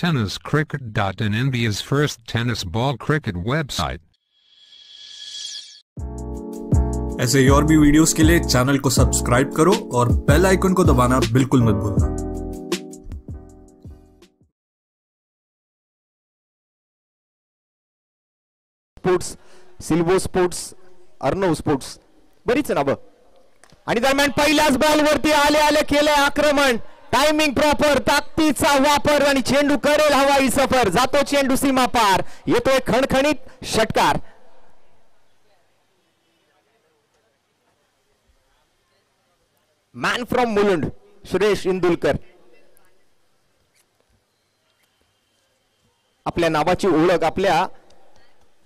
tenniscricket.in, India's first tennis ball cricket website. ऐसे और भी वीडियोस के लिए चैनल को सब्सक्राइब करो और बेल आइकन को दबाना बिल्कुल मत भूलना। स्पोर्ट्स, सिल्वो स्पोर्ट्स, अर्णव स्पोर्ट्स, बरीच नावं। आणि दरम्यान पहिल्याच बॉल वरती आले आले केले आक्रमण, टायमिंग प्रॉपर, ताकदीचा वापर आणि चेंडू करेल हवाई सफर, जातो चेंडू सीमा पार, येतोय खणखणीत षटकार। मॅन फ्रॉम मुलुंड सुरेश इंदुलकर, आपल्या नावाची ओळख आपल्या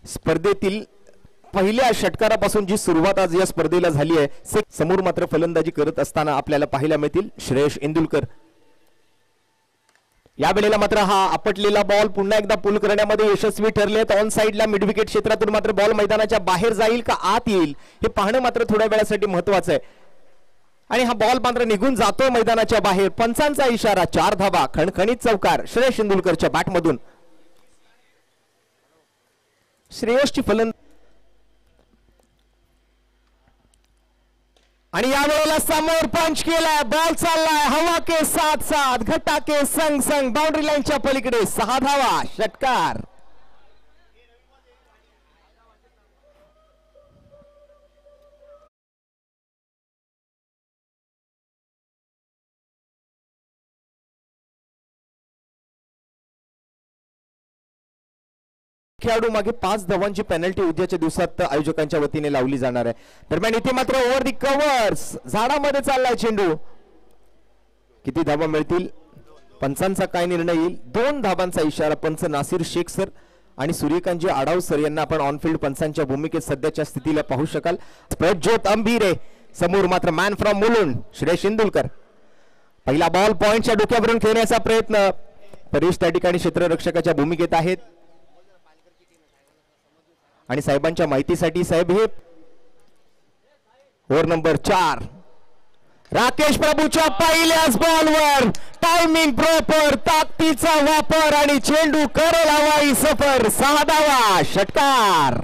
स्पर्धेतील पहिल्या षटकारापासून जी सुरुवात आज या स्पर्धेला झाली आहे, समोर मात्र फलंदाजी करत असताना आपल्याला पाहायला मिळतील श्रेयस इंदुलकर। या वेळेला मात्र हा आपटलेला बॉल पुन्हा एकदा पुल करण्यामध्ये यशस्वी ठरले आहेत। ऑन साइडला मिड विकेट क्षेत्रातून मात्र बॉल मैदानाच्या बाहेर जाईल का आत येईल हे पाहणं मात्र थोड्या वेळासाठी महत्त्वाचं आहे। आणि हा बॉल मात्र निघून जातोय मैदानाच्या बाहेर, पंचांचा इशारा, 4 धावा, खणखणीत चौकार श्रेयस इंदुलकरच्या बॅटमधून। श्रेयसची फलंदाजी आणि या वेळेला समोर पंच केलाय, बॉल चाललाय हवा के साथ साथ, घटा के संग संग, बाउंड्री लाईनच्या पलीकडे 6 धावा, षटकार। खेळाडू मागे 5 धावांची पेनल्टी उद्याच्या दिवसात आयोजकांच्या वतीने लावली जाणार आहे। दरम्यान इथे मात्र ओव्हर दी कव्हर्स, झाडामध्ये चाललाय चेंडू, किती धावा मिळतील, पंचांचा काय निर्णय येईल। 2 धावांचा इशारा पंच नासिर शेख सर आणि सूर्यकांतजी आडाव सर यांना आपण ऑनफिल्ड पंचांच्या भूमिकेत सध्याच्या स्थितीला पाहू शकाल। प्रज्योत अंभीरे, समोर मात्र मॅन फ्रॉम मुलुंड श्रेयस इंदुलकर। पहिला बॉल पॉइंटच्या डोक्यावरून खेळण्याचा प्रयत्न, परेश त्या ठिकाणी क्षेत्ररक्षकाच्या भूमिकेत आहेत। आणि साहेबांच्या माहितीसाठी साहेब हे ओव्हर नंबर 4, राकेश प्रभूच्या पहिल्याच बॉलवर टायमिंग प्रॉपर, ताकदीचा वापर आणि चेंडू करेल हवाई सफर, 6 धावा, षटकार।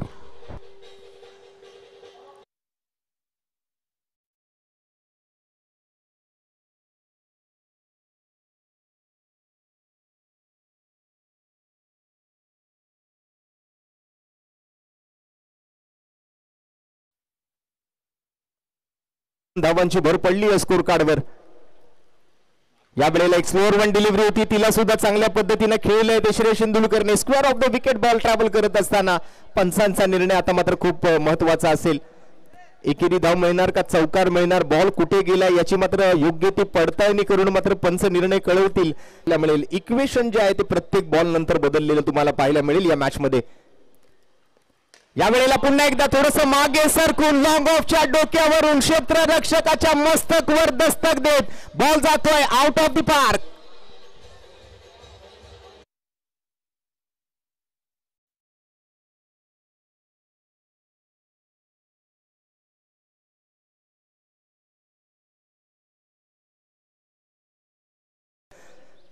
धावांची भर पडली आहे स्कोर कार्डवर। या वेळेला एक स्लोअर वन डिलिव्हरी होती, तिला सुद्धा चांगल्या पद्धतीने खेळलंय ते श्रेयस इंदुलकरने। Square off the wicket ball travel करत असताना पंचांचा निर्णय आता मात्र खूप महत्त्वाचा असेल। एकेरी धाव मिळणार का चौकार मिळणार, बॉल कुठे गेला याची मात्र योग्य ती पडताळणी करून मात्र पंच निर्णय कळवतील। मिळेल इक्वेशन जे आहे ते प्रत्येक बॉल नंतर बदललेलं तुम्हाला पाहायला मिळेल या मॅच मध्ये। या वेळेला पुन्हा एकदा थोडस मागे सरकून लॉंग ऑफच्या डोक्यावरून क्षेत्ररक्षकाच्या मस्तकवर दस्तक देत बॉल जातोय आउट ऑफ द पार्क।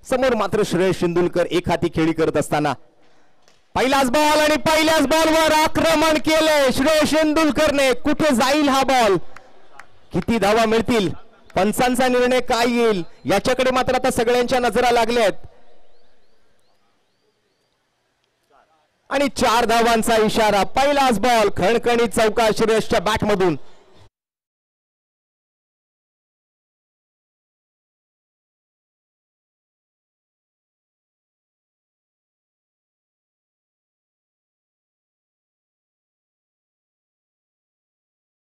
समोर मात्र श्रेयस इंदुलकर एक हाती खेळी करत असताना पहिलाच बॉल आणि पहिल्याच बॉलवर आक्रमण केले श्रेयस इंदुलकरने। कुठे जाईल हा बॉल, किती धावा मिळतील, पंचांचा निर्णय काय येईल याच्याकडे मात्र आता सगळ्यांच्या नजरा लागल्यात। आणि 4 धावांचा इशारा, पहिलाच बॉल, खणखणीत चौकार श्रेयसच्या बॅटमधून।